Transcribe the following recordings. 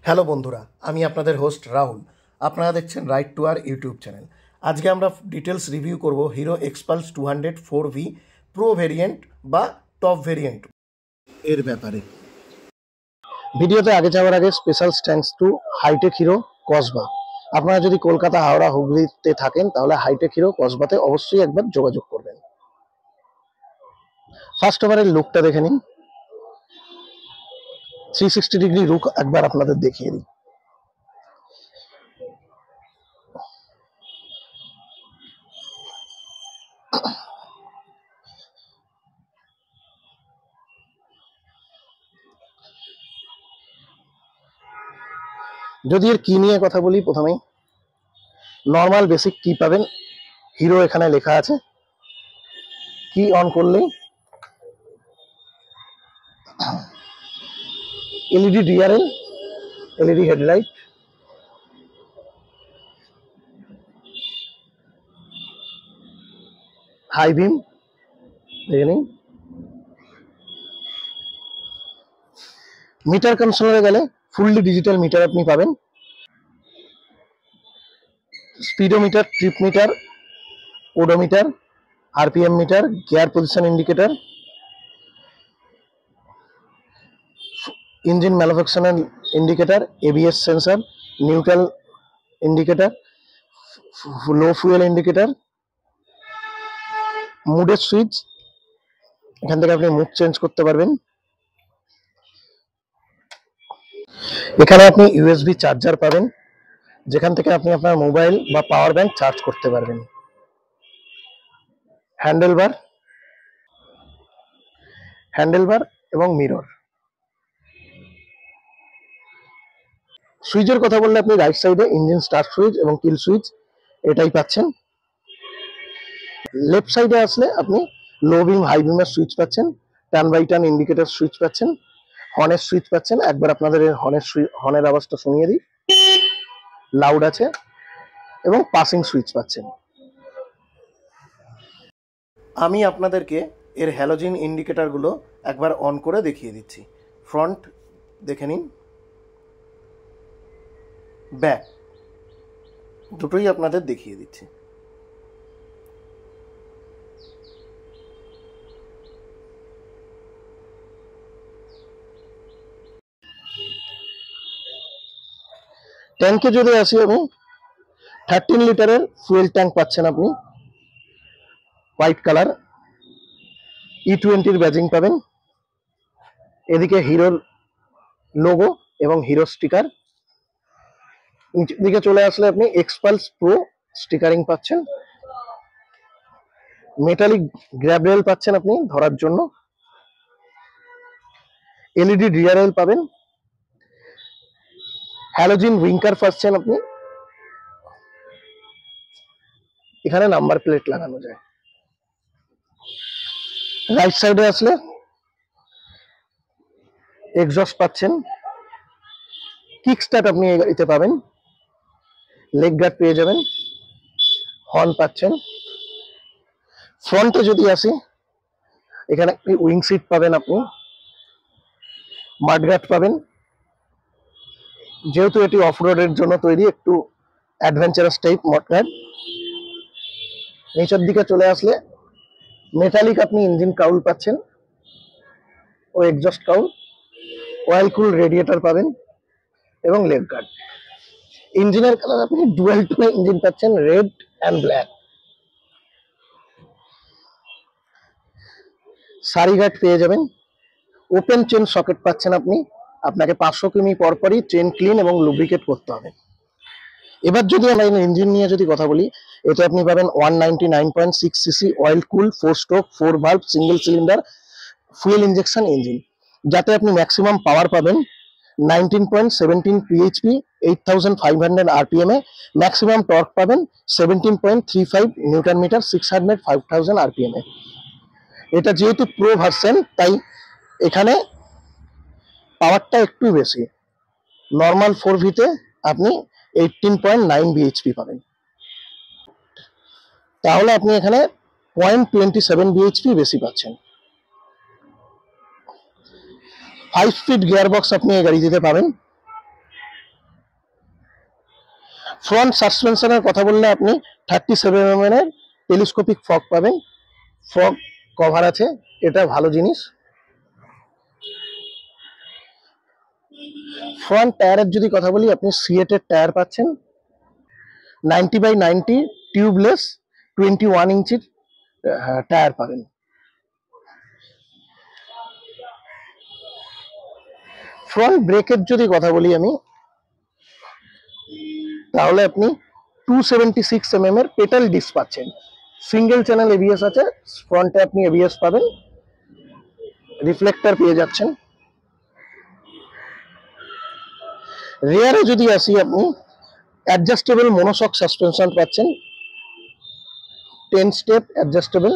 Hello বন্ধুরা, আমি আপনাদের হোস্ট রাহুল। আপনারা দেখছেন রাইট টু আর ইউটিউব চ্যানেল। আজকে আমরা ডিটেলস রিভিউ করব Hero Xpulse 200 4V pro variant বা টপ ভেরিয়েন্ট এর ব্যাপারে। ভিডিওতে আগে যাওয়ার আগে special thanks to hitech Hero Kasba. আপনারা যদি কলকাতা, হাওড়া, হুগলিতে থাকেন তাহলে হাইটেক হিরো কসবাতে অবশ্যই একবার যোগাযোগ করবেন। ফার্স্ট ওভারের লুকটা দেখে নিন। 360 ডিগ্রি লুক একবার আপনাদের দেখিয়ে দিই। যদি এর কি নিয়ে কথা বলি, প্রথমেই নর্মাল বেসিক কি পাবেন। হিরো এখানে লেখা আছে, কি অন করলেই LED DRL, LED headlight, high beam দেখে নিন। মিটার কনসোলে গেলে ফুললি ডিজিটাল মিটার আপনি পাবেন। Speedometer, trip meter, odometer, RPM meter, gear position indicator, engine manufacturer indicator, ABS sensor, neutral indicator, লো ফুয়েল ইন্ডিকেটর, মুডের সুইচ, এখান থেকে আপনি মুড চেঞ্জ করতে পারবেন। এখানে আপনি ইউএসবি চার্জার পাবেন, যেখান থেকে আপনি আপনার মোবাইল বা পাওয়ার ব্যাংক চার্জ করতে পারবেন। হ্যান্ডেলবার এবং মিরর। সুইচের কথা বললে আপনি রাইট সাইডে ইঞ্জিন স্টার্ট সুইচ এবং কিল সুইচ এটাই পাচ্ছেন। লেফট সাইডে আসলে আপনি লো বিম, হাই বিমের সুইচ পাচ্ছেন, turn by turn indicator switch পাচ্ছেন, হর্নের সুইচ পাচ্ছেন। একবার আপনাদের হর্নের আওয়াজটা শুনিয়ে দিই, লাউড আছে, এবং পাসিং সুইচ পাচ্ছেন। আমি আপনাদেরকে এর হ্যালোজিন ইন্ডিকেটরগুলো একবার অন করে দেখিয়ে দিচ্ছি। ফ্রন্ট দেখে নিন, ব্যাক দুটোই আপনাদের দেখিয়ে দিচ্ছি। ট্যাঙ্কে যদি আসি, আমি 13 লিটারের ফুয়েল ট্যাঙ্ক পাচ্ছেন আপনি, হোয়াইট কালার, E20 ব্যাজিং পাবেন। এদিকে হিরোর লোগো এবং হিরো স্টিকার। দিকে চলে আসলে আপনি এক্সপালস প্রো স্টিকারিং পাচ্ছেন। মেটালিক গ্র্যাব রেল পাচ্ছেন আপনি ধরার জন্য। এলইডি ডিআরএল পাবেন। হ্যালোজিন উইঙ্কার পাচ্ছেন আপনি। এখানে নাম্বার প্লেট লাগানো যায়। রাইট সাইডে আসলে এক্সস্ট পাচ্ছেন। কিক স্টার্ট আপনি এই গাড়িতে পাবেন। লেগ গার্ড পেয়ে যাবেন। হর্ন পাচ্ছেন। ফ্রন্টে যদি আসি, এখানে একটি উইং সিট পাবেন আপনি, মাডগার্ড পাবেন। যেহেতু এটি অফ রোডের জন্য তৈরি, একটু অ্যাডভেঞ্চারাস টাইপ মাডগার্ড। নিচের দিকে চলে আসলে মেটালিক আপনি ইঞ্জিন কাউল পাচ্ছেন ও exhaust cowl, oil cool radiator পাবেন এবং লেগ গার্ড। ইঞ্জিনের কালার আপনি ডুয়াল টোনে ইঞ্জিন পাচ্ছেন, red and black. Sari guard পেয়ে যাবেন। ওপেন চেন সকেট পাচ্ছেন আপনি। আপনাকে 500 কিমি পরপরই চেন ক্লিন এবং লুব্রিকেট করতে হবে। এবার যদি আমরা ইঞ্জিন নিয়ে যদি কথা বলি, এতে আপনি পাবেন 199.6 সিসি অয়েল কুল 4 stroke 4 valve single cylinder fuel injection engine, যাতে আপনি ম্যাক্সিমাম পাওয়ার পাবেন 19.17 পিএইচপি 8500 আরপিএম এ। ম্যাক্সিমাম টর্ক পাবেন 17.35 নিউটন মিটার 5000 আরপিএম এ। এটা যেহেতু প্রো ভার্সন, তাই এখানে পাওয়ারটা একটু বেশি। নর্মাল 4V-তে আপনি 18.9 বিএইচপি পাবেন, তাহলে আপনি এখানে 0.27 বিএইচপি বেশি পাচ্ছেন। 5 স্পিড গিয়ার বক্স আপনি এই গাড়িতে পাবেন। ফ্রন্ট সাসপেনশনের কথা বললে আপনি 37 mm এর টেলিস্কোপিক ফগ পাবেন, ফগ কভার আছে, এটা ভালো জিনিস। ফ্রন্ট টায়ারের যদি কথা বলি, আপনি সিয়েটের টায়ার পাচ্ছেন, 90/90 টিউবলেস 21 ইঞ্চির টায়ার পাবেন। ফ্রন্ট ব্রেকের যদি কথা বলি আমি, তাহলে আপনি 276 mm এর পেটাল ডিস্ক পাচ্ছেন, সিঙ্গেল চ্যানেল এবিএস আছে, ফ্রন্টে আপনি এবিএস পাবেন, রিফ্লেক্টর পেয়ে যাচ্ছেন। রিয়ারে যদি আসি, আপনি অ্যাডজাস্টেবল মনোশক সাসপেনশন পাচ্ছেন, 10 স্টেপ অ্যাডজাস্টেবল।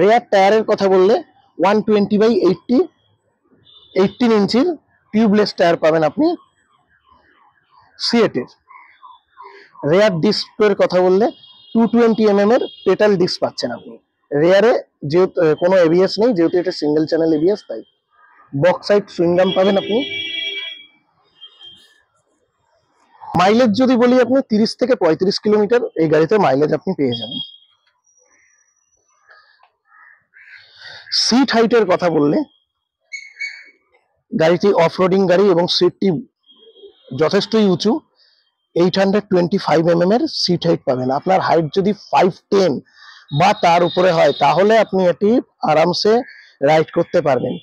রিয়ার টায়ারের কথা বললে 120/80 18 ইঞ্চির টিউবলেস টায়ার পাবেন আপনি সিয়েটের। রেয়ার ডিস্কের কথা বললে 220 mm এর পেটাল ডিস্ক পাচ্ছেন আপনি। রেয়ারে যেহেতু কোনো এবিএস নেই, যেহেতু এটা সিঙ্গেল চ্যানেল এবিএস, তাই বক্সাইড সুইংগাম পাবেন আপনি। মাইলেজ যদি বলি, আপনি 30 থেকে 35 কিলোমিটার এই গাড়িতে মাইলেজ আপনি পেয়ে যাবেন। সিট হাইটের কথা বললে, গাড়িটি অফরোডিং গাড়ি এবং সিটটি যথেষ্টই উঁচু, 825 mm এর সিট হাইট পাবেন। আপনার হাইট যদি 5'10" বা তার উপরে হয়, তাহলে আপনি এটি আরামসে রাইড করতে পারবেন।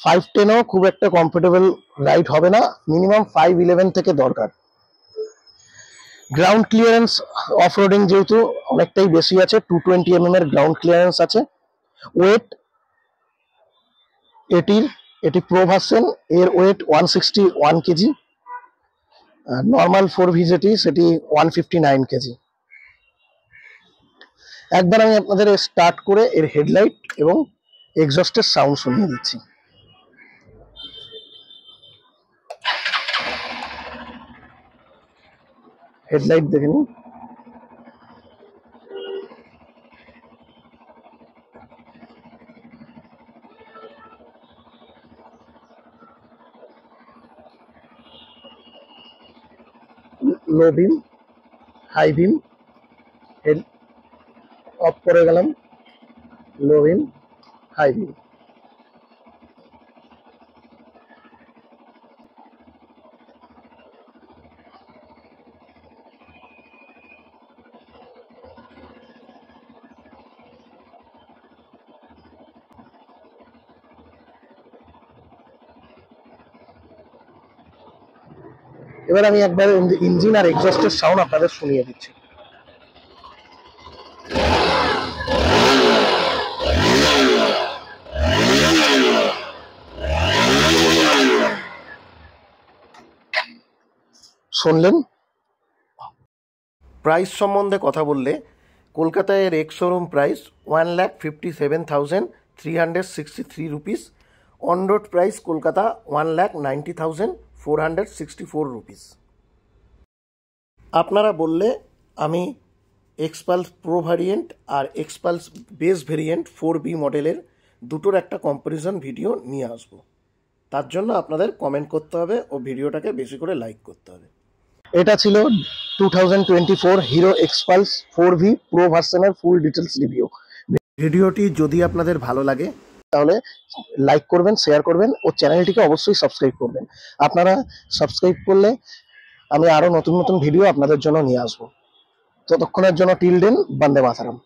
5'10"ও খুব একটা কমফোর্টেবল রাইড হবে না, মিনিমাম 5'11" থেকে দরকার। গ্রাউন্ড ক্লিয়ারেন্স অফরোডিং যেহেতু অনেকটাই বেশি আছে, 220 mm এর গ্রাউন্ড ক্লিয়ারেন্স আছে। ওয়েট এটি প্রো ভার্সন, এর ওয়েট 161 কেজি। নর্মাল 4V যেটি, সেটি 159 কেজি। একবার আমি আপনাদের স্টার্ট করে এর হেডলাইট এবং এক্সস্টের সাউন্ড শুনিয়ে দিচ্ছি। হেডলাইট দেখে নিন। লো beam, high beam, head of করে গেলাম, লো বিম, হাই বিম। এবার আমি একবার ইঞ্জিন আর এক্সস্টের সাউন্ড আপনাদের শুনিয়ে দিচ্ছি। শুনলেন? প্রাইস সম্বন্ধে কথা বললে, কলকাতায় এর ex showroom price 1,57,363 rupees, on road price Kolkata 1,90,464 rupees. আপনারা বললে আমি এক্সপালস প্রো ভ্যারিয়েন্ট আর এক্সপালস বেস ভ্যারিয়েন্ট 4B মডেলের দুটোর একটা কম্প্যারিজন ভিডিও নিয়ে আসব। তার জন্য আপনাদের কমেন্ট করতে হবে ও ভিডিওটাকে বেশি করে লাইক করতে হবে। এটা ছিল 2024 হিরো এক্সপালস 4V প্রো ভার্সনের ফুল ডিটেলস রিভিউ। ভিডিওটি যদি আপনাদের ভালো লাগে, তাহলে লাইক করবেন, শেয়ার করবেন ও চ্যানেলটিকে অবশ্যই সাবস্ক্রাইব করবেন। আপনারা সাবস্ক্রাইব করলে আমি আরো নতুন নতুন ভিডিও আপনাদের জন্য নিয়ে আসবো। ততক্ষণের জন্য টিল দেন, বন্দে মাতরম।